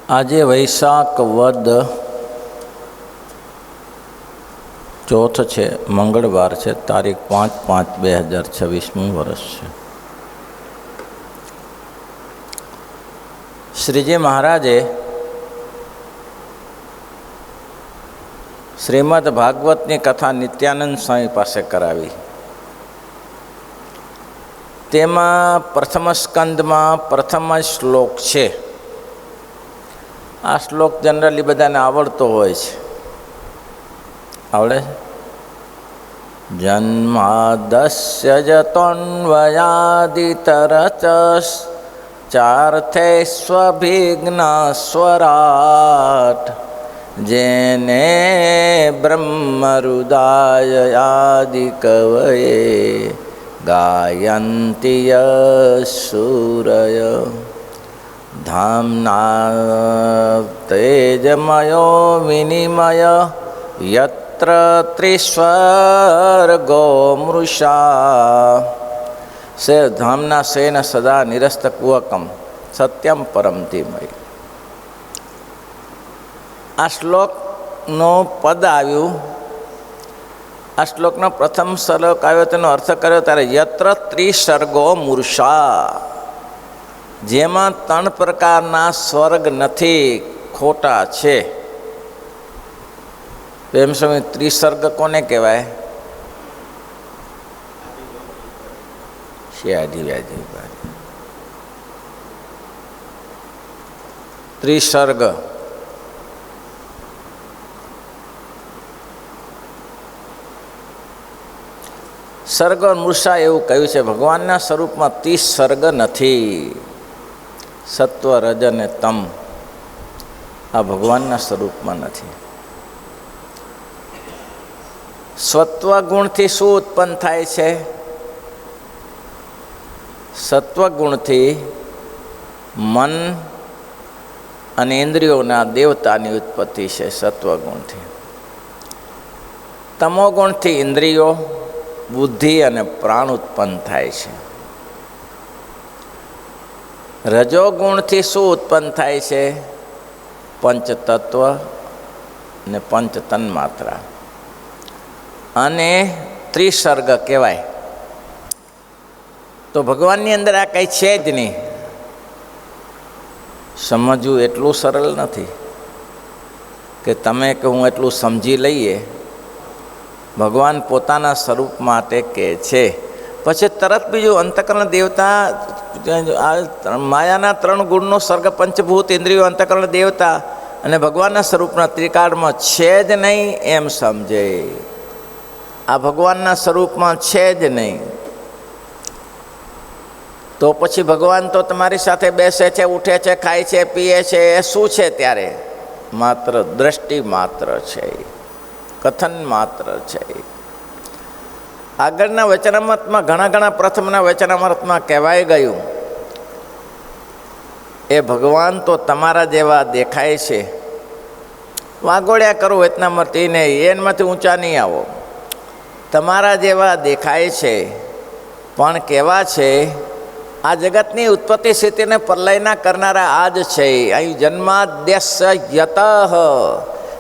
આજે વૈશાખ વદ ચોથ છે, મંગળવાર છે, તારીખ 5/5/2026 વર્ષ છે. શ્રીજી મહારાજે શ્રીમદ ભાગવતની કથા નિત્યાનંદ સ્વામી પાસે કરાવી. તેમાં પ્રથમ સ્કંદમાં પ્રથમ શ્લોક છે. આ શ્લોક જનરલી બધાને આવડતો હોય છે. આવડે? જન્માદસ્ય જતોન્વયાદિતરચ ચાર્થે સ્વભિઘ્ના સ્વરાટ જેને બ્રહ્મરુદાયાદિ કવયે ગાયંતિ યસૂરય ધામ્ના તેજમયો વિનિમય યત્ર ત્રિસ્વર્ગો મૃષા સે ધામના સેન સદા નિરસ્તકુવકમ સત્યમ પરમ ધીમય. આ શ્લોકનો પદ આવ્યું, આ શ્લોકનો પ્રથમ શ્લોક આવ્યો, તેનો અર્થ કર્યો ત્યારે યત્ર ત્રિસર્ગો મૂર્ષા, જેમાં 3 પ્રકારના સ્વર્ગ નથી, ખોટા છે. એમ સમય ત્રિસર્ગ કોને કહેવાય? શ્યાધિ વ્યાધિ ત્રિસર્ગ. સર્ગ મૃષા એવું કહ્યું છે. ભગવાનના સ્વરૂપમાં 30 સર્ગ નથી. સત્વ રજ અને તમ આ ભગવાનના સ્વરૂપમાં નથી. સત્વગુણથી શું ઉત્પન્ન થાય છે? સત્વગુણથી મન અને ઇન્દ્રિયોના દેવતાની ઉત્પત્તિ છે. સત્વગુણથી. તમોગુણથી ઇન્દ્રિયો, બુદ્ધિ અને પ્રાણ ઉત્પન્ન થાય છે. રજોગુણથી શું ઉત્પન્ન થાય છે? પંચતત્વ અને પંચતન્માત્રા અને ત્રિસર્ગ કહેવાય. તો ભગવાનની અંદર આ કંઈ છે જ નહીં. સમજવું એટલું સરળ નથી કે તમે કે હું એટલું સમજી લઈએ. ભગવાન પોતાના સ્વરૂપ માટે કહે છે, પછી તરત બીજું અંતઃકરણ દેવતા, માયાના 3 ગુણનો સર્ગ, પંચભૂત, ઇન્દ્રિયો, અંતઃકરણ દેવતા અને ભગવાનના સ્વરૂપના ત્રિકાળમાં છે જ નહીં એમ સમજે. આ ભગવાનના સ્વરૂપમાં છે જ નહીં. તો પછી ભગવાન તો તમારી સાથે બેસે છે, ઉઠે છે, ખાય છે, પીએ છે, એ શું છે? ત્યારે માત્ર દ્રષ્ટિ માત્ર છે, કથન માત્ર છે. આગળના વચનામૃતમાં ઘણા પ્રથમના વચનામૃતમાં કહેવાય ગયું, એ ભગવાન તો તમારા જેવા દેખાય છે. વાગોળ્યા કરો વચનામૃતિને, એમાંથી ઊંચા નહીં આવો. તમારા જેવા દેખાય છે, પણ કેવા છે? આ જગતની ઉત્પત્તિ સ્થિતિને પ્રલયના કરનારા આ જ છે. અહીં જન્માદ્યસ્ય યતઃ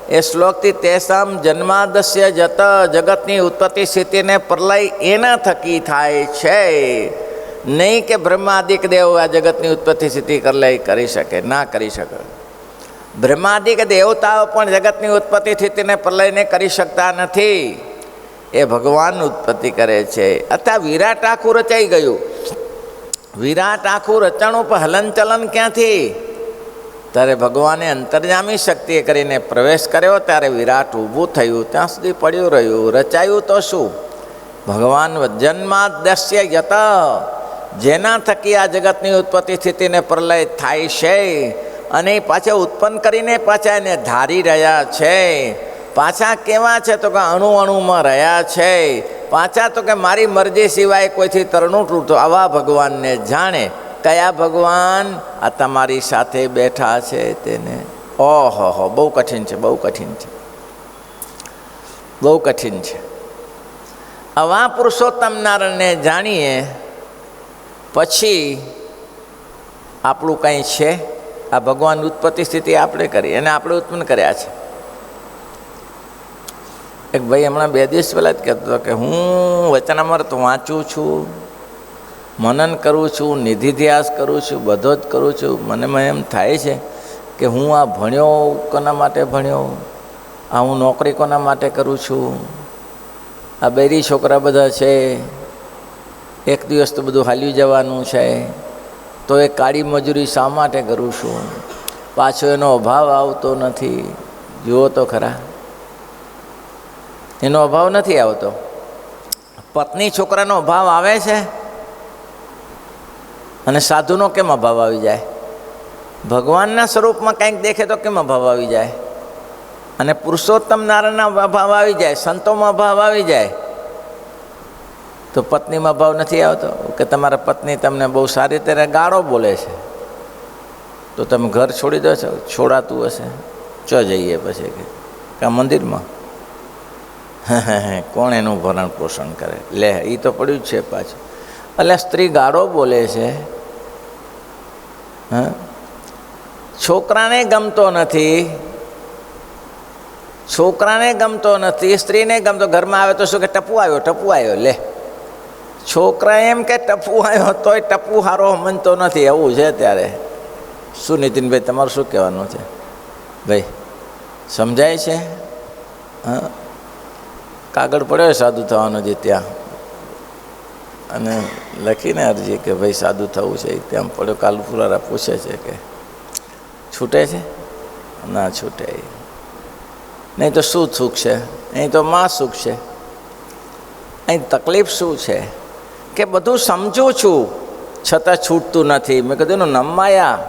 એ શ્લોકથી તેસામ જન્માદસ્ય જત, જગતની ઉત્પત્તિ સ્થિતિને પ્રલય એના થકી થાય છે. નહીં કે બ્રહ્માદિક દેવ આ જગતની ઉત્પત્તિ સ્થિતિ પ્રલય કરી શકે, ના કરી શકે. બ્રહ્માદિક દેવતાઓ પણ જગતની ઉત્પત્તિ સ્થિતિને પ્રલયને કરી શકતા નથી. એ ભગવાન ઉત્પત્તિ કરે છે. અથવા વિરાટ આખું રચાઈ ગયું. વિરાટ આખું રચાણું પર હલનચલન ક્યાંથી? ત્યારે ભગવાને અંતર્યામી શક્તિએ કરીને પ્રવેશ કર્યો, ત્યારે વિરાટ ઊભું થયું, ત્યાં સુધી પડ્યું રહ્યું. રચાયું તો શું? ભગવાન જન્માદ્યસ્ય યત, જેના થકી આ જગતની ઉત્પત્તિ સ્થિતિને પ્રલય થાય છે, અને પાછા ઉત્પન્ન કરીને પાછા એને ધારી રહ્યા છે. પાછા કેવા છે? તો કે અણુમાં રહ્યા છે. પાછા તો કે મારી મરજી સિવાય કોઈથી તરણું તૂટતો. આવા ભગવાનને જાણે. કયા ભગવાન? આ તમારી સાથે બેઠા છે તેને. ઓહો, બહુ કઠિન છે, બહુ કઠિન છે, બહુ કઠિન છે. આવા પુરુષોત્તમ નારાયણને જાણીએ પછી આપણું કંઈ છે? આ ભગવાન ઉત્પત્તિ સ્થિતિ આપણે કરી અને આપણે ઉત્પન્ન કર્યા છે. એક ભાઈ હમણાં 2 દિવસ પહેલાં જ કહેતો હતો કે હું વચનામૃત વાંચું છું, મનન કરું છું, નિધિધ્યાસ કરું છું, બધો જ કરું છું. મને એમ થાય છે કે હું આ ભણ્યો કોના માટે ભણ્યો, આ હું નોકરી કોના માટે કરું છું, આ બૈરી છોકરા બધા છે, એક દિવસ તો બધું હાલ્યું જવાનું છે, તો એ કાળી મજૂરી શા માટે કરું છું, પાછો એનો અભાવ આવતો નથી. જુઓ તો ખરા, એનો અભાવ નથી આવતો. પત્ની છોકરાનો અભાવ આવે છે અને સાધુનો કેમ અભાવ આવી જાય? ભગવાનના સ્વરૂપમાં કંઈક દેખે તો કેમ અભાવ આવી જાય? અને પુરુષોત્તમ નારાયણના અભાવ આવી જાય, સંતોમાં અભાવ આવી જાય, તો પત્નીમાં અભાવ નથી આવતો? કે તમારા પત્ની તમને બહુ સારી રીતે ગાળો બોલે છે તો તમે ઘર છોડી દો છો? છોડાતું હશે ચો જઈએ પછી કે મંદિરમાં કોણ એનું ભરણ પોષણ કરે? લે એ તો પડ્યું જ છે પાછું. એટલે સ્ત્રી ગાળો બોલે છે, છોકરાને ગમતો નથી, છોકરાને ગમતો નથી, સ્ત્રીને ગમતો. ઘરમાં આવે તો શું કે ટપુ આવ્યો, ટપુ આવ્યો. લે, છોકરા એમ કે ટપુ આવ્યો તોય ટપુ હારો મનતો નથી. એવું છે ત્યારે. શું નીતિનભાઈ, તમારું શું કહેવાનું છે ભાઈ? સમજાય છે? હા, કાગળ પડ્યો સાધુ થવાનો જે ત્યાં, અને લખીને અરજી કે ભાઈ સાધુ થવું છે. ત્યાં પડ્યો. કાલુપુરારા પૂછે છે કે છૂટે છે? ના છૂટે. નહીં તો શું સુખ છે? અહીં તો માં સુખ છે. અહીં તકલીફ શું છે? કે બધું સમજું છું છતાં છૂટતું નથી. મેં કીધું એનું નામ માયા.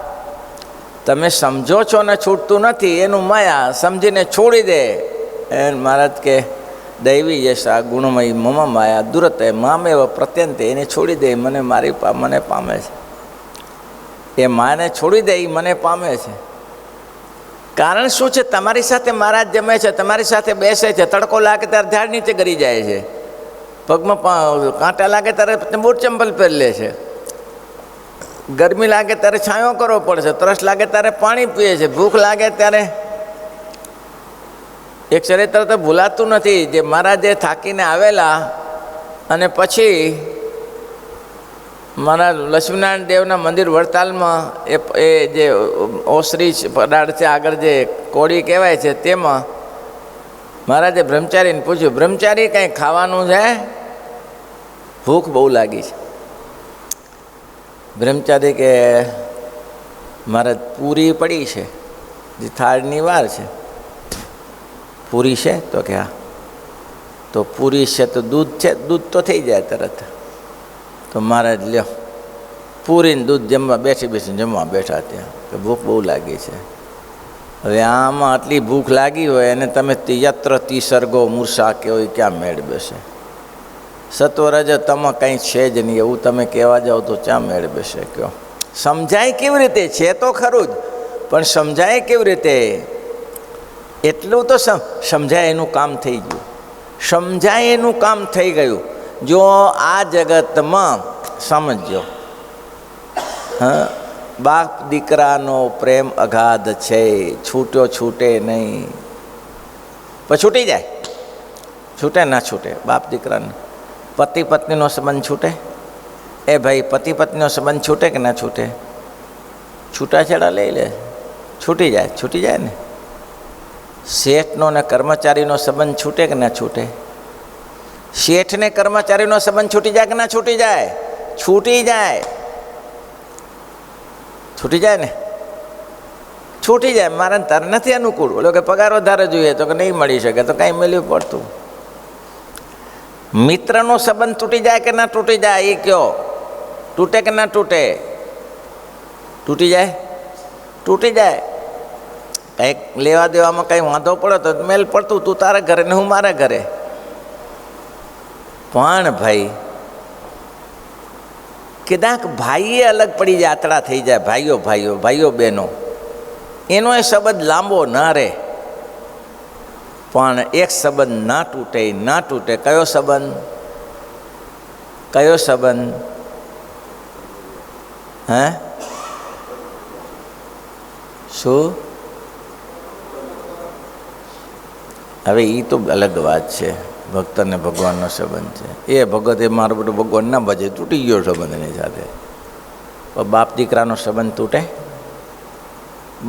તમે સમજો છો ને છૂટતું નથી, એનું માયા. સમજીને છોડી દે. એ મહારાજ કે દૈવી યશા ગુણમયી મમ માયા દુરતે મામેવ પ્રત્યંતે. એને છોડી દે, મને મને પામે છે. એ માને છોડી દે, એ મને પામે છે. કારણ શું છે? તમારી સાથે મહારાજ જમે છે, તમારી સાથે બેસે છે. તડકો લાગે ત્યારે ઝાડ નીચે ગરી જાય છે, પગમાં કાંટા લાગે ત્યારે બૂટ ચંપલ પહેરી લે છે, ગરમી લાગે ત્યારે છાંયો કરવો પડશે, તરસ લાગે ત્યારે પાણી પીએ છે, ભૂખ લાગે ત્યારે. એક ચરિત્ર તો ભૂલાતું નથી, જે મહારાજે થાકીને આવેલા અને પછી મારા લક્ષ્મીનારાયણ દેવના મંદિર વડતાલમાં એ જે ઓસરી પડાળ છે આગળ જે કોળી કહેવાય છે, તેમાં મહારાજે બ્રહ્મચારીને પૂછ્યું, બ્રહ્મચારી કંઈ ખાવાનું છે? ભૂખ બહુ લાગી છે. બ્રહ્મચારી કે મહારાજ પૂરી પડી છે, જે થાળની વાર છે. પૂરી છે? તો કે હા. તો પૂરી છે તો દૂધ છે? દૂધ તો થઈ જાય તરત. તો મહારાજ લ્યો પૂરીને દૂધ જમવા બેસી જમવા બેઠા. ત્યાં કે ભૂખ બહુ લાગી છે. હવે આમાં આટલી ભૂખ લાગી હોય અને તમે યત્ર તિસર્ગો મૂર્છા કહો, ક્યાં મેળ બેસે? સત્વરજ તમ કંઈ છે જ નહીં એવું તમે કહેવા જાઓ તો ક્યાં મેળ બેસે? કહો. સમજાય કેવી રીતે? છે તો ખરું જ, પણ સમજાય કેવી રીતે? એટલું તો સમજાય એનું કામ થઈ ગયું. સમજાય એનું કામ થઈ ગયું. જો આ જગતમાં સમજો, હા, બાપ દીકરાનો પ્રેમ અગાધ છે, છૂટ્યો છૂટે નહીં. પણ છૂટી જાય, છૂટે ના છૂટે. બાપ દીકરાનો, પતિ પત્નીનો સંબંધ છૂટે? એ ભાઈ, પતિ પત્નીનો સંબંધ છૂટે કે ના છૂટે? છૂટાછેડા લઈ લે, છૂટી જાય. છૂટી જાય ને. શેઠનો ને કર્મચારીનો સંબંધ છૂટે કે ના છૂટે? શેઠને કર્મચારીનો સંબંધ છૂટી જાય કે ના છૂટી જાય? છૂટી જાય. છૂટી જાય ને. છૂટી જાય. મારા તાર નથી અનુકૂળ. બોલો કે પગાર વધારે જોઈએ તો કે નહીં મળી શકે, તો કાંઈ મળ્યું પડતું. મિત્રનો સંબંધ તૂટી જાય કે ના તૂટી જાય? એ કયો. તૂટે કે ના તૂટે? તૂટી જાય. તૂટી જાય. કંઈક લેવા દેવામાં કંઈ વાંધો પડે તો મેલ પડતું, તું તારા ઘરે ને હું મારા ઘરે. પણ ભાઈ કદાચ ભાઈએ અલગ પડી જાય, આતડા થઈ જાય, ભાઈઓ ભાઈઓ ભાઈઓ બહેનો, એનો એ સંબંધ લાંબો ના રહે. પણ એક સંબંધ ના તૂટે, ના તૂટે. કયો સંબંધ? કયો સંબંધ? હે? શું? હવે એ તો અલગ વાત છે. ભક્ત અને ભગવાનનો સંબંધ છે. એ ભગત એ મારો બધો ભગવાન ના ભજે, તૂટી ગયો સંબંધ એની સાથે. પણ બાપ દીકરાનો સંબંધ તૂટે?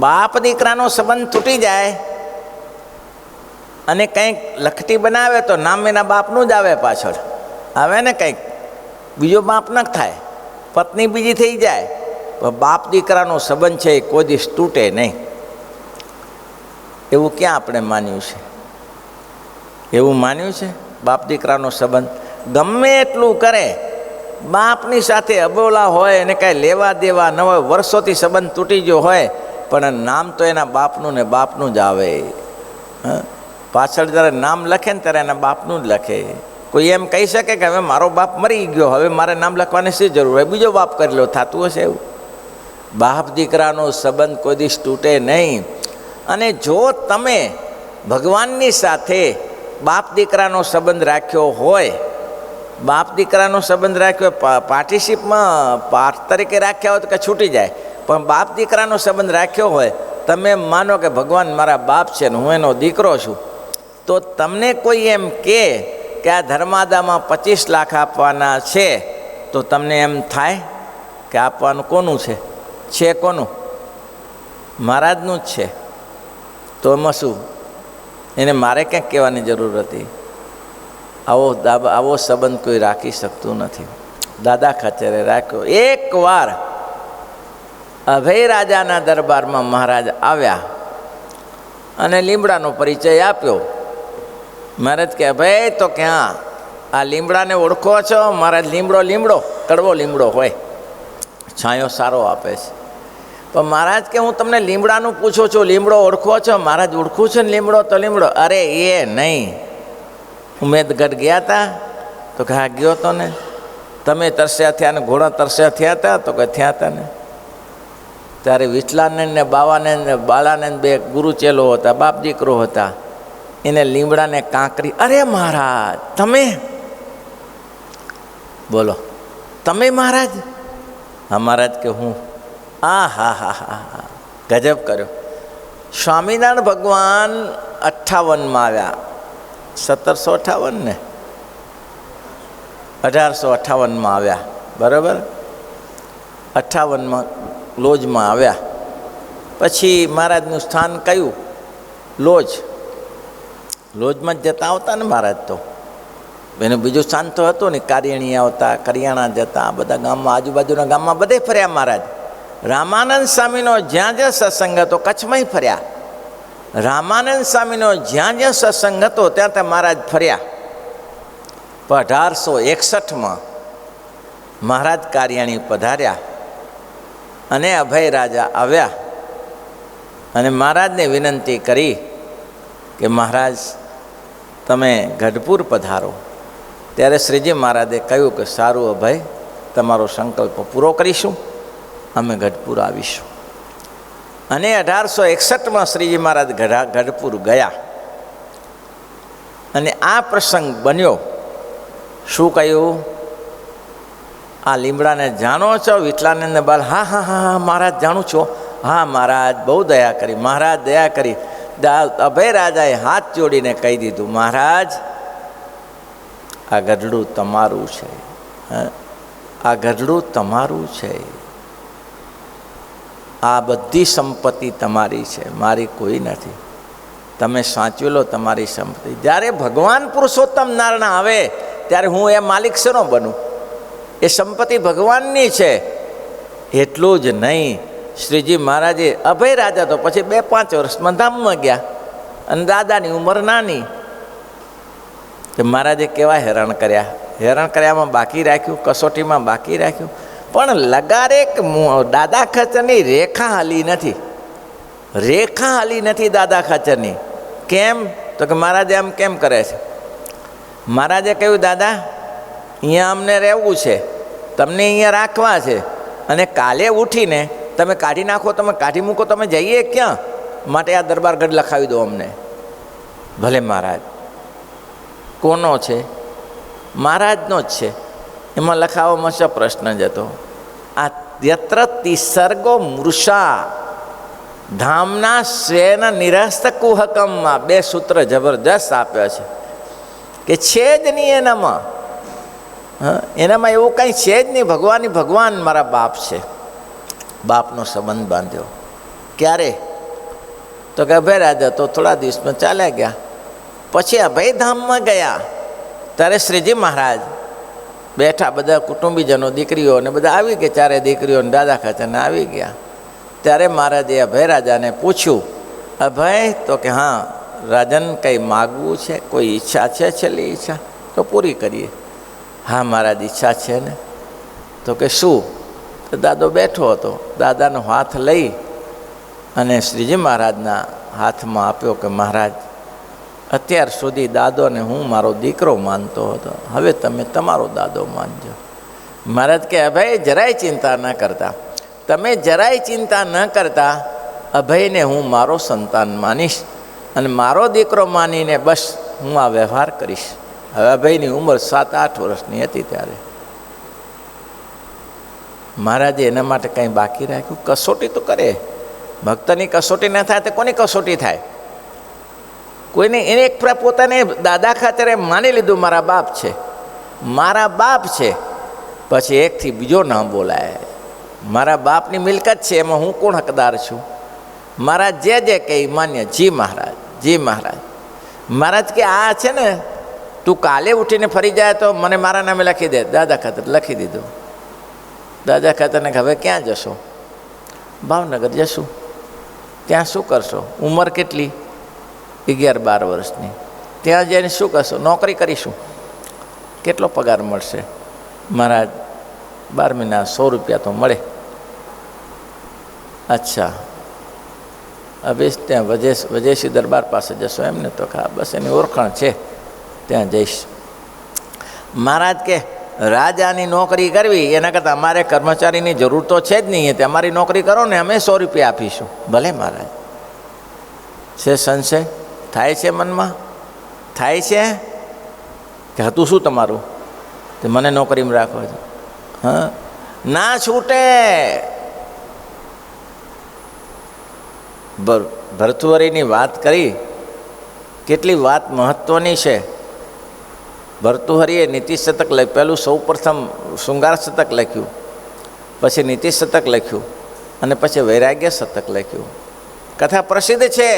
બાપ દીકરાનો સંબંધ તૂટી જાય અને કંઈક લખટી બનાવે તો નામ એના બાપનું જ આવે, પાછળ આવે ને કંઈક બીજો બાપ ન થાય, પત્ની બીજી થઈ જાય, પણ બાપ દીકરાનો સંબંધ છે એ કોઈ દિવસ તૂટે નહીં. એવું ક્યાં આપણે માન્યું છે? એવું માન્યું છે? બાપ દીકરાનો સંબંધ ગમે એટલું કરે, બાપની સાથે અબોલા હોય એને કાંઈ લેવા દેવા ન હોય, વર્ષોથી સંબંધ તૂટી ગયો હોય, પણ નામ તો એના બાપનું ને બાપનું જ આવે. પાછળ જ્યારે નામ લખે ને ત્યારે એના બાપનું જ લખે. કોઈ એમ કહી શકે કે હવે મારો બાપ મરી ગયો, હવે મારે નામ લખવાની શી જરૂર હોય, બીજો બાપ કરી લો, થતું હશે એવું? બાપ દીકરાનો સંબંધ કોઈ દિવસ તૂટે નહીં. અને જો તમે ભગવાનની સાથે બાપ દીકરાનો સંબંધ રાખ્યો હોય, બાપ દીકરાનો સંબંધ રાખ્યો હોય, પાર્ટિસિપમાં પાર્ટ તરીકે રાખ્યા હોય તો કે છૂટી જાય, પણ બાપ દીકરાનો સંબંધ રાખ્યો હોય, તમે માનો કે ભગવાન મારા બાપ છે ને હું એનો દીકરો છું, તો તમને કોઈ એમ કે આ ધર્માદામાં 25 લાખ આપવાના છે, તો તમને એમ થાય કે આપવાનું કોનું છે? છે કોનું? મહારાજનું જ છે. તો એમાં શું? એને મારે ક્યાંક કહેવાની જરૂર હતી? આવો સંબંધ કોઈ રાખી શકતું નથી. દાદા ખાચરે રાખ્યો. એકવાર અભય રાજાના દરબારમાં મહારાજ આવ્યા અને લીમડાનો પરિચય આપ્યો. મહારાજ કે અભય તો ક્યાં? આ લીમડાને ઓળખો છો? મહારાજ લીમડો કડવો લીમડો હોય, છાંયો સારો આપે છે. પણ મહારાજ કે હું તમને લીમડાનું પૂછું છું, લીમડો ઓળખો છો? મહારાજ ઓળખું છું ને લીમડો તો લીમડો. અરે એ નહીં, ઉમેદગઢ ગયા હતા? તો કે હા ગયો તો ને. તમે તરસ્યા થયા ને ઘોડા તરસ્યા થયા હતા? તો કે થયા હતા ને. ત્યારે વિઠલાનંદ ને બાવાનંદ ને બાળાનંદ બે ગુરુ ચેલો હતા, બાપ દીકરો હતા. એને લીમડાને કાંકરી, અરે મહારાજ તમે? બોલો તમે મહારાજ? હા મહારાજ કે હું. હા હા હા હા હા, ગજબ કર્યો. સ્વામિનારાયણ ભગવાન 58માં આવ્યા, 1758 ને 1858માં આવ્યા, બરાબર? 58માં લોજમાં આવ્યા. પછી મહારાજનું સ્થાન કયું? લોજમાં જ જતા આવતા ને મહારાજ. તો એનું બીજું સ્થાન તો હતું ને, કારિયણી આવતા, કરિયાણા જતા, બધા ગામમાં આજુબાજુના ગામમાં બધે ફર્યા મહારાજ. રામાનંદ સ્વામીનો જ્યાં જ્યાં સત્સંગ હતો કચ્છમાંય ફર્યા. રામાનંદ સ્વામીનો જ્યાં જ્યાં સત્સંગ હતો ત્યાં ત્યાં મહારાજ ફર્યા. પણ 1861માં મહારાજ કારિયાણી પધાર્યા અને અભય રાજા આવ્યા અને મહારાજને વિનંતી કરી કે મહારાજ તમે ગઢપુર પધારો. ત્યારે શ્રીજી મહારાજે કહ્યું કે સારું અભય, તમારો સંકલ્પ પૂરો કરીશું, અમે ગઢપુર આવીશું. અને 1861માં શ્રીજી મહારાજ ગઢપુર ગયા અને આ પ્રસંગ બન્યો. શું કહ્યું? આ લીમડાને જાણો છો? વિઠલાનંદને બાલ, હા હા હા હા મહારાજ જાણું છો. હા મહારાજ બહુ દયા કરી, મહારાજ દયા કરી. અભય રાજાએ હાથ જોડીને કહી દીધું, મહારાજ આ ગઢડું તમારું છે, આ ગઢડું તમારું છે, આ બધી સંપત્તિ તમારી છે, મારી કોઈ નથી. તમે સાચવી લો તમારી સંપત્તિ. જ્યારે ભગવાન પુરુષોત્તમ નારાયણ આવે ત્યારે હું એ માલિક શેનો બનું? એ સંપત્તિ ભગવાનની છે. એટલું જ નહીં, શ્રીજી મહારાજે અભય રાજા તો પછી 2-5 વર્ષમાં ધામમાં ગયા અને દાદાની ઉંમર નાની. કે મહારાજે કેવા હેરાન કર્યામાં બાકી રાખ્યું, કસોટીમાં બાકી રાખ્યું. પણ લગારે દાદા ખાચરની રેખા હાલી નથી દાદા ખાચરની. કેમ? તો કે મહારાજે આમ કેમ કરે છે? મહારાજે કહ્યું, દાદા અહીંયા અમને રહેવું છે, તમને અહીંયા રાખવા છે, અને કાલે ઉઠીને તમે કાઢી નાખો, તમે કાઢી મૂકો, તમે જઈએ ક્યાં? માટે આ દરબારગઢ લખાવી દો અમને. ભલે મહારાજ. કોનો છે? મહારાજનો જ છે. એમાં લખાવવામાં શું પ્રશ્ન જ હતો? આ યત્ર તિસર્ગો મૃષા, ધામના સ્વેન નિરસ્ત કુહકમમાં 2 સૂત્ર જબરદસ્ત આપ્યા છે કે છે જ નહીં એનામાં. એનામાં એવું કંઈ છે જ નહીં. ભગવાન મારા બાપ છે. બાપનો સંબંધ બાંધ્યો. ક્યારે? તો કે અભય રાજા તો થોડા દિવસમાં ચાલ્યા ગયા. પછી અભયધામમાં ગયા ત્યારે શ્રીજી મહારાજ બેઠા, બધા કુટુંબીજનો, દીકરીઓ ને બધા આવી ગયા. 4 દીકરીઓ ને દાદા ખાચરને આવી ગયા. ત્યારે મહારાજે અભય રાજાને પૂછ્યું, અભય? તો કે હા રાજન, કંઈ માગવું છે? કોઈ ઈચ્છા છે? છેલ્લી ઈચ્છા તો પૂરી કરીએ. હા મહારાજ, ઈચ્છા છે ને. તો કે શું? તો દાદો બેઠો હતો. દાદાનો હાથ લઈ અને શ્રીજી મહારાજના હાથમાં આપ્યો કે મહારાજ, અત્યાર સુધી દાદોને હું મારો દીકરો માનતો હતો, હવે તમે તમારો દાદો માનજો. મહારાજ કે અભય જરાય ચિંતા ન કરતા, તમે જરાય ચિંતા ન કરતા, અભયને હું મારો સંતાન માનીશ અને મારો દીકરો માનીને બસ હું આ વ્યવહાર કરીશ. હવે અભયની ઉંમર 7-8 વર્ષની હતી ત્યારે મહારાજે એના માટે કંઈ બાકી રાખ્યું? કસોટી તો કરે. ભક્તની કસોટી ન થાય તો કોની કસોટી થાય? કોઈને એને એક પોતાને દાદા ખાતરે માની લીધું મારા બાપ છે, મારા બાપ છે. પછી એકથી બીજો નામ બોલાય, મારા બાપની મિલકત છે, એમાં હું કોણ હકદાર છું? મહારાજ જે કહે માન્ય. જી મહારાજ, જી મહારાજ. મહારાજ કે આ છે ને, તું કાલે ઉઠીને ફરી જાય તો મને મારા નામે લખી દે. દાદા ખાતર લખી દીધું. દાદા ખાતરને હવે ક્યાં જશો? ભાવનગર જશું. ત્યાં શું કરશો? ઉંમર કેટલી? 11-12 વર્ષની. ત્યાં જઈને શું કરશો? નોકરી કરીશું. કેટલો પગાર મળશે? મહારાજ 12 મહિના 100 રૂપિયા તો મળે. અચ્છા, હવે ત્યાં વજેશી દરબાર પાસે જશો એમને? તો હા, બસ એની ઓળખાણ છે, ત્યાં જઈશ. મહારાજ કે રાજાની નોકરી કરવી એના કરતાં અમારે કર્મચારીની જરૂર તો છે જ નહીં. તે અમારી નોકરી કરો ને, અમે 100 રૂપિયા આપીશું. ભલે મહારાજ. છે સંશય થાય છે મનમાં? થાય છે કે હતું શું તમારું? તે મને નોકરીમાં રાખો છો? હા, ના છૂટે. ભર્તુહરિની વાત કરી, કેટલી વાત મહત્વની છે. ભર્તુહરિએ નીતિ શતક લખ્યું. પહેલું સૌ પ્રથમ શૃંગાર શતક લખ્યું, પછી નીતિ શતક લખ્યું અને પછી વૈરાગ્ય શતક લખ્યું. કથા પ્રસિદ્ધ છે.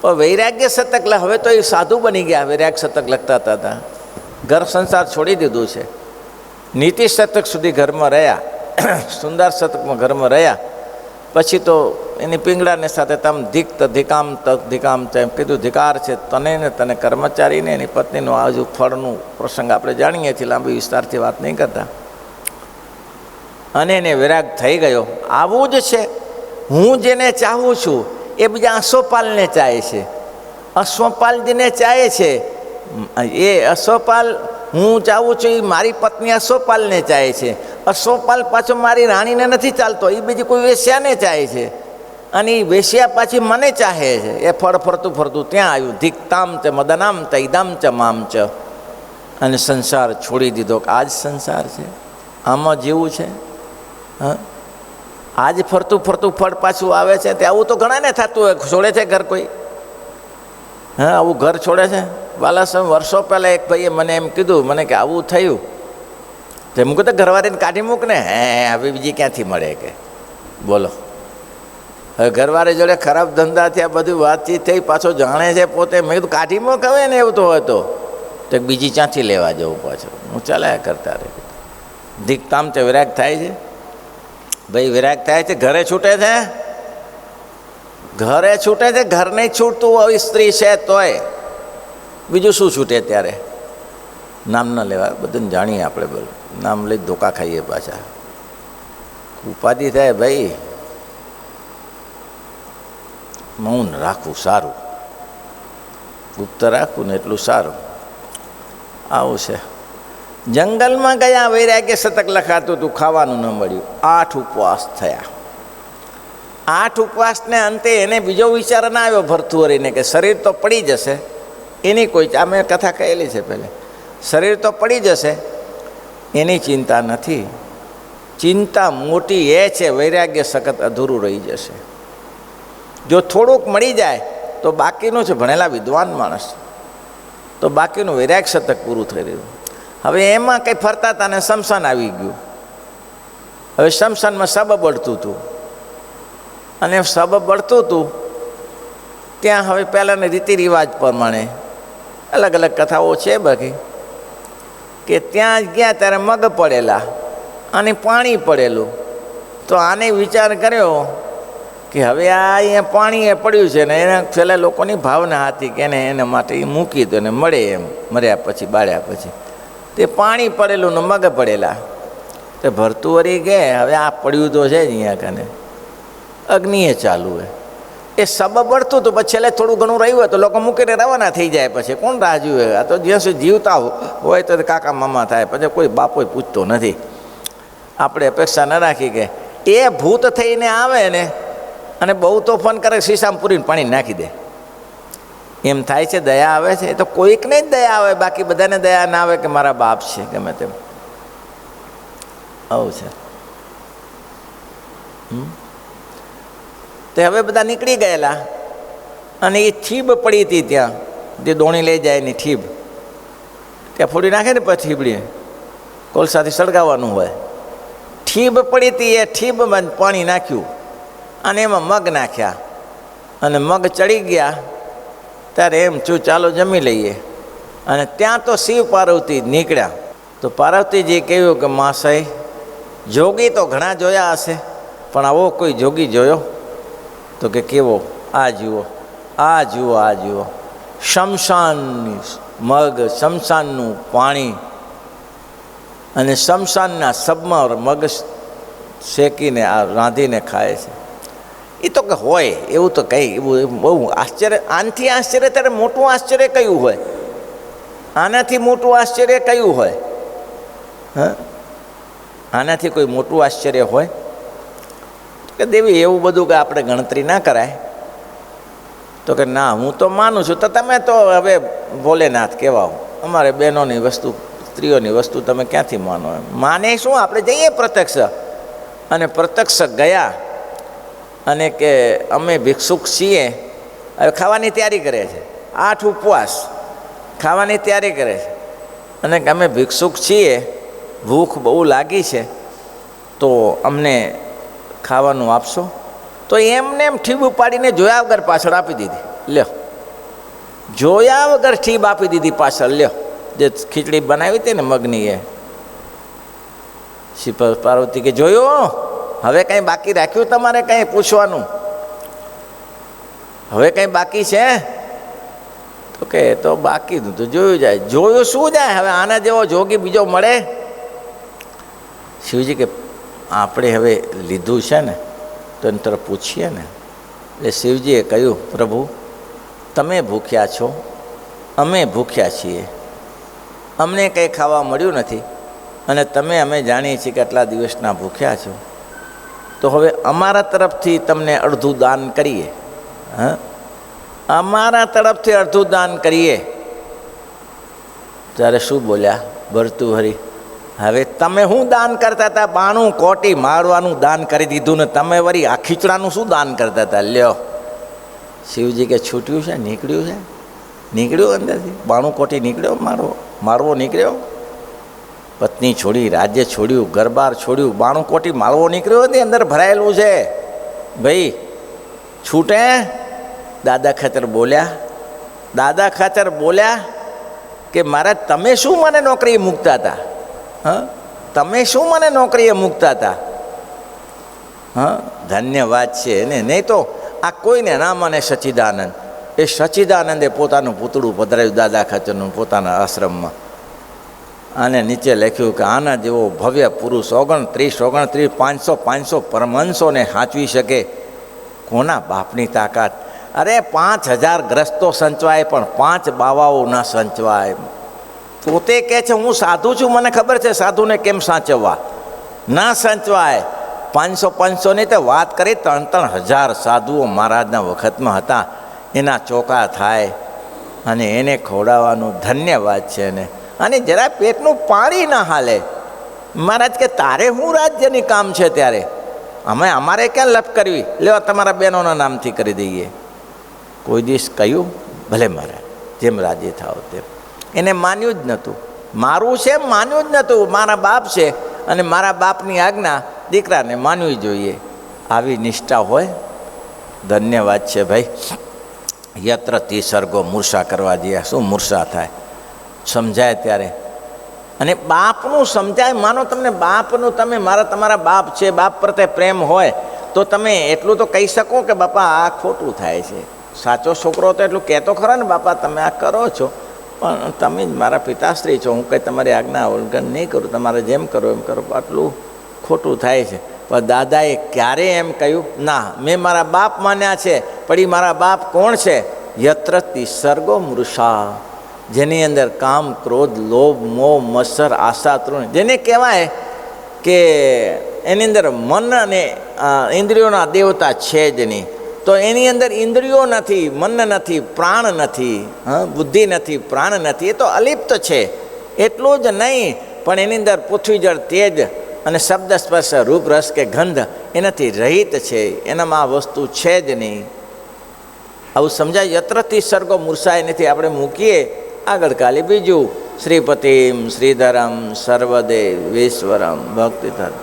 પણ વૈરાગ્ય શતક હવે તો એ સાધુ બની ગયા. વૈરાગ્ય શતક લખતા હતા, ઘર સંસાર છોડી દીધું છે. નીતિ શતક સુધી ઘરમાં રહ્યા, સુંદર શતકમાં ઘરમાં રહ્યા. પછી તો એની પિંગળાને સાથે તમ ધીક ધીકામ ધીકામ એમ કીધું, ધિકાર છે તને ને તને કર્મચારીને એની પત્નીનું આજુ ફળનું પ્રસંગ આપણે જાણીએ છીએ, લાંબી વિસ્તારથી વાત નહીં કરતા. અને એને વિરાગ થઈ ગયો. આવું જ છે. હું જેને ચાહું છું એ બીજા અશ્વપાલને ચાહે છે, અશ્વપાલજીને ચાહે છે. એ અશ્વપાલ હું ચાહું છું એ મારી પત્ની અશ્વપાલને ચાહે છે. અશ્વપાલ પાછો મારી રાણીને નથી ચાલતો, એ બીજી કોઈ વેશ્યાને ચાહે છે. અને એ વેશ્યા પાછી મને ચાહે છે. એ ફળ ફરતું ફરતું ત્યાં આવ્યું. ધીકતામ ચ મદનામ ચ ઈદામ ચ મામ ચ. અને સંસાર છોડી દીધો. આ જ સંસાર છે, આમાં જેવું છે. હા, આજ ફરતું ફરતું ફળ પાછું આવે છે. તે આવું તો ઘણાને થતું હોય. છોડે છે ઘર કોઈ? હા, આવું ઘર છોડે છે? બાલાસમ વર્ષો પહેલાં એક ભાઈએ મને એમ કીધું, મને કે આવું થયું. તો એમ કહું તો ઘરવાળીને કાઢી મૂક ને. હવે બીજી ક્યાંથી મળે કે? બોલો. હવે ઘરવાળી જોડે ખરાબ ધંધા થયા, બધું વાતચીત થઈ, પાછો જાણે છે પોતે. મેં કીધું કાઢી મૂક હવે ને, એવું તો હોય તો બીજી ક્યાંથી લેવા જવું પાછું? હું ચાલ્યા કરતા રહે. ધીકતામ તે વિરાગ થાય છે ભાઈ, વિરાગ થાય છે. ઘરે છૂટે છે, ઘરે છૂટે છે. ઘર નહીં છૂટતું આવી સ્ત્રી છે તોય બીજું શું છૂટે? ત્યારે નામ ન લેવા, બધાને જાણીએ આપણે. બોલો, નામ લઈ ધોકા ખાઈએ પાછા. ઉપાધિ થાય ભાઈ. મૌન રાખવું સારું, ગુપ્ત રાખવું ને એટલું સારું. આવું છે. જંગલમાં ગયા, વૈરાગ્ય શતક લખાતું હતું, ખાવાનું ન મળ્યું. 8 ઉપવાસ થયા. 8 ઉપવાસને અંતે એને બીજો વિચાર ના આવ્યો ભર્તુહરિને કે શરીર તો પડી જશે. એની કોઈ, આ મેં કથા કહેલી છે પહેલે, શરીર તો પડી જશે એની ચિંતા નથી. ચિંતા મોટી એ છે, વૈરાગ્ય સખત અધૂરું રહી જશે. જો થોડુંક મળી જાય તો બાકીનું છે ભણેલા વિદ્વાન માણસ, તો બાકીનું વૈરાગ્ય શતક પૂરું થઈ રહ્યું. હવે એમાં કંઈ ફરતા હતા ને શમશાન આવી ગયું. હવે શમશાનમાં સબબ બળતું હતું, અને સબબ બળતું હતું ત્યાં હવે પહેલાંના રીતિ રિવાજ પ્રમાણે અલગ અલગ કથાઓ છે બાકી, કે ત્યાં ગયા ત્યારે મગ પડેલા અને પાણી પડેલું. તો આને વિચાર કર્યો કે હવે આ અહીંયા પાણી એ પડ્યું છે ને એના છેલ્લા લોકોની ભાવના હતી કે એના માટે એ મૂકી દો ને મળે એમ, મર્યા પછી બાળ્યા પછી. તે પાણી પડેલું ને મગ પડેલા, તે ભરતું વળી ગયા. હવે આ પડ્યું તો છે જ અહીંયા કને, અગ્નિએ ચાલુ હોય. એ સબબ બળતું હતું, પછી છેલ્લે થોડું ઘણું રહ્યું હોય તો લોકો મૂકીને રવાના થઈ જાય. પછી કોણ રાહ જુએ? આ તો જ્યાં સુધી જીવતા હોય તો કાકા મામા થાય, પછી કોઈ બાપો પૂછતો નથી. આપણે અપેક્ષા ન રાખી કે એ ભૂત થઈને આવે ને અને બહુ તોફાન કરે, શીશામાં પૂરીને પાણી નાખી દે. એમ થાય છે દયા આવે છે? એ તો કોઈકને જ દયા આવે, બાકી બધાને દયા ના આવે કે મારા બાપ છે ગમે તેમ. આવું છે. તે હવે બધા નીકળી ગયેલા, અને એ થીબ પડી હતી ત્યાં, જે દોણી લઈ જાય એની થીબ ત્યાં ફોડી નાખે ને પછી થીબડી કોલસાથી સળગાવવાનું હોય. થીબ પડી હતી, એ થીબમાં પાણી નાખ્યું અને એમાં મગ નાખ્યા, અને મગ ચડી ગયા. ત્યારે એમ છું ચાલો જમી લઈએ. અને ત્યાં તો શિવ પાર્વતી નીકળ્યા. તો પાર્વતીજીએ કહ્યું કે મહાશય, જોગી તો ઘણા જોયા હશે, પણ આવો કોઈ જોગી જોયો? તો કે કેવો? આ જુઓ, આ જુઓ, આ જુઓ, શમશાનની મગ, શમશાનનું પાણી, અને શમશાનના સબમાં મગ શેકીને આ રાંધીને ખાય છે. એ તો કે હોય એવું તો કંઈ એવું બહુ આશ્ચર્ય. આનાથી આશ્ચર્ય ત્યારે મોટું આશ્ચર્ય કયું હોય? આનાથી મોટું આશ્ચર્ય કયું હોય? હા, આનાથી કોઈ મોટું આશ્ચર્ય હોય? કે દેવી એવું બધું કે આપણે ગણતરી ના કરાય. તો કે ના, હું તો માનું છું. તો તમે તો હવે ભોલેનાથ કહેવાઓ, અમારે બહેનોની વસ્તુ, સ્ત્રીઓની વસ્તુ તમે ક્યાંથી માનો? એમ માને શું? આપણે જઈએ પ્રત્યક્ષ. અને પ્રત્યક્ષ ગયા, અને કે અમે ભિક્ષુક છીએ. હવે ખાવાની તૈયારી કરે છે, 8 ઉપવાસ ખાવાની તૈયારી કરે છે. અને કે અમે ભિક્ષુક છીએ, ભૂખ બહુ લાગી છે, તો અમને ખાવાનું આપશો? તો એમને એમ ઠીબ ઉપાડીને જોયા વગર પાછળ આપી દીધી. લ્યો, જોયા વગર ઠીબ આપી દીધી પાછળ. લ્યો, જે ખીચડી બનાવી હતી ને મગની, એ શિવ પાર્વતી કે જોયું? હવે કંઈ બાકી રાખ્યું તમારે કંઈ પૂછવાનું? હવે કંઈ બાકી છે? તો કે તો બાકીનું તો જોયું જાય. જોયું શું જાય? હવે આના જેવો જોગી બીજો મળે? શિવજી કે આપણે હવે લીધું છે ને તો એની તરફ પૂછીએ ને. એટલે શિવજીએ કહ્યું, પ્રભુ તમે ભૂખ્યા છો, અમે ભૂખ્યા છીએ, અમને કંઈ ખાવા મળ્યું નથી, અને તમે અમે જાણીએ છીએ કે આટલા દિવસના ભૂખ્યા છો, તો હવે અમારા તરફથી તમને અડધું દાન કરીએ. હા, અમારા તરફથી અડધું દાન કરીએ. ત્યારે શું બોલ્યા ભર્તુહરી? હવે તમે શું દાન કરતા હતા? 92 કોટી મારવાનું દાન કરી દીધું ને તમે વળી આ ખીચડાનું શું દાન કરતા હતા? લ્યો, શિવજી કે છૂટ્યું છે, નીકળ્યું છે, નીકળ્યું અંદરથી 92 કોટી નીકળ્યો, મારવો નીકળ્યો. પત્ની છોડી, રાજ્ય છોડ્યું, ઘરબાર છોડ્યું, 92 કોટી મારવો નીકળ્યો હતી, અંદર ભરાયેલું છે. ભાઈ છૂટે? દાદા ખાચર બોલ્યા. દાદા ખાચર બોલ્યા કે મહારાજ તમે શું મને નોકરી મૂકતા હતા? હા, તમે શું મને નોકરીએ મૂકતા હતા? હા, ધન્યવાદ છે ને. નહીં તો આ કોઈને ના માને સચ્ચિદાનંદ. એ સચ્ચિદાનંદે પોતાનું પૂતળું પધરાવ્યું દાદા ખાચરનું પોતાના આશ્રમમાં, અને નીચે લખ્યું કે આના જેવો ભવ્ય પુરુષ 29 500 પરમહંસોને સાચવી શકે કોના બાપની તાકાત? અરે 5000 ગ્રસ્તો સંચવાય પણ 5 બાવાઓ ના સંચવાય. પોતે કહે છે હું સાધુ છું, મને ખબર છે સાધુને કેમ સાચવવા. ના સંચવાય. 500 તો વાત કરી, 3,000 સાધુઓ મહારાજના વખતમાં હતા. એના ચોકા થાય અને એને ખવડાવવાનું ધન્યવાદ છે ને. અને જરા પેટનું પાણી ના હાલે મહારાજ કે તારે શું રાજ્યની કામ છે ત્યારે અમારે ક્યાં લપ કરવી, લેવા તમારા બહેનોના નામથી કરી દઈએ. કોઈ દિવસ કહ્યું ભલે મહારાજ જેમ રાજી થાવ તેમ. એને માન્યું જ નહોતું, મારું છે એમ માન્યું જ નહોતું. મારા બાપ છે અને મારા બાપની આજ્ઞા દીકરાને માનવી જોઈએ. આવી નિષ્ઠા હોય, ધન્યવાદ છે ભાઈ. યત્ર તિસર્ગો મૂર્છા કરવા જઈએ, શું મૂર્છા થાય સમજાય ત્યારે. અને બાપનું સમજાય, માનો તમને બાપનું, તમે તમારા બાપ છે, બાપ પ્રત્યે પ્રેમ હોય તો તમે એટલું તો કહી શકો કે બાપા આ ખોટું થાય છે. સાચો છોકરો તો એટલું કહેતો ખરો ને, બાપા તમે આ કરો છો પણ તમે જ મારા પિતાશ્રી છો, હું કંઈ તમારી આજ્ઞા ઉલ્લંઘન નહીં કરું, તમારે જેમ કરો એમ કરો, આટલું ખોટું થાય છે. પણ દાદાએ ક્યારે એમ કહ્યું ના, મેં મારા બાપ માન્યા છે, પણ એ મારા બાપ કોણ છે? યત્ર તિસર્ગો મૃષા, જેની અંદર કામ, ક્રોધ, લોભ, મોહ, મત્સર, આશા, તૃણ, જેને કહેવાય કે એની અંદર મન અને ઇન્દ્રિયોના દેવતા છે જ નહીં. તો એની અંદર ઇન્દ્રિયો નથી, મન નથી, પ્રાણ નથી, બુદ્ધિ નથી, પ્રાણ નથી, એ તો અલિપ્ત છે. એટલું જ નહીં પણ એની અંદર પૃથ્વી જળ તેજ અને શબ્દ સ્પર્શ રૂપ રસ કે ગંધ એનાથી રહિત છે, એનામાં આ વસ્તુ છે જ નહીં. આવું સમજાય. યત્રથી સર્ગો મૂર્છાય નથી. આપણે મૂકીએ આગળ કાલે બીજું શ્રીપતિમ શ્રીધરમ સર્વદેવેશ્વરમ ભક્તિધર